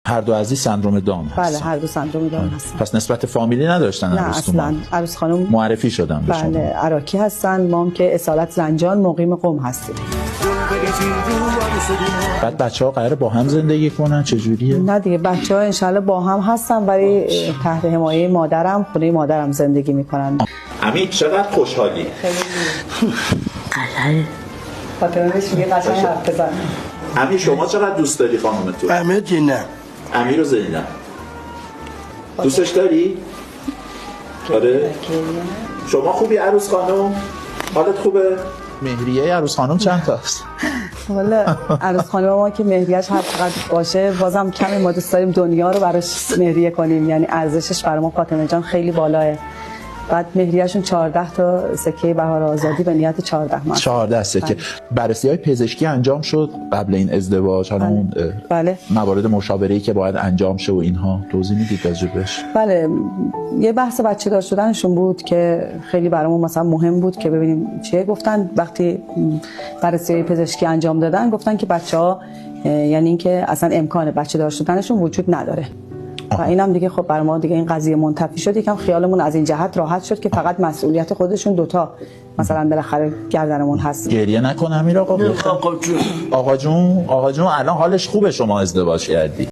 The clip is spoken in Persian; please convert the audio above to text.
هر دو عزیز سندروم داون هستن. بله هر دو سندروم داون هستن. پس نسبت فامیلی نداشتن نه عروس اصلا. عروس خانم معرفی شدن به شما. بله عراقی هستن، ما هم که اصالت زنجان مقیم قم هستیم. بعد بچه‌ها قراره با هم زندگی کنن چجوریه؟ نه دیگه بچه‌ها انشالله با هم هستن ولی تحت حمایه مادرم، خونه مادرم زندگی میکنن. امید چقدر خوشحالی. خیلی فاطمه بهش میگه قشنگ حرف بزن. امید شما چقدر دوست داری خانومتو؟ امید نه. امیر و زینب دوستش داری؟ آره. شما خوبی عروس خانم؟ حالت خوبه؟ مهریه عروس خانم چند تاست؟ والا عروس خانم ما که مهریه‌اش هر چقدر باشه بازم کمی، ما دوست داریم دنیا رو براش مهریه کنیم، یعنی ارزشش برای ما فاطمه جان خیلی بالاه. بعد مهریه‌شون 14 تا سکه بهار آزادی به نیت 14 ماه. 14 سکه. بررسی‌های پزشکی انجام شد قبل این ازدواج، حالا اون بله. موارد مشاوره‌ای که باید انجام شه و اینها توضیح میدید راجبش؟ بله یه بحث بچه دار شدنشون بود که خیلی برامون مثلا مهم بود که ببینیم چیه. گفتن وقتی بررسی پزشکی انجام دادن گفتن که بچه‌ها یعنی اینکه اصلا امکان بچه دار شدنشون وجود نداره. و اینم دیگه خب برای ما دیگه این قضیه منتفی شد، یکم خیالمون از این جهت راحت شد که فقط مسئولیت خودشون دوتا مثلا بالاخره گردنمون هست. گریه نکن امیر آقا. آقا جون الان حالش خوبه شما ازدواج کردی؟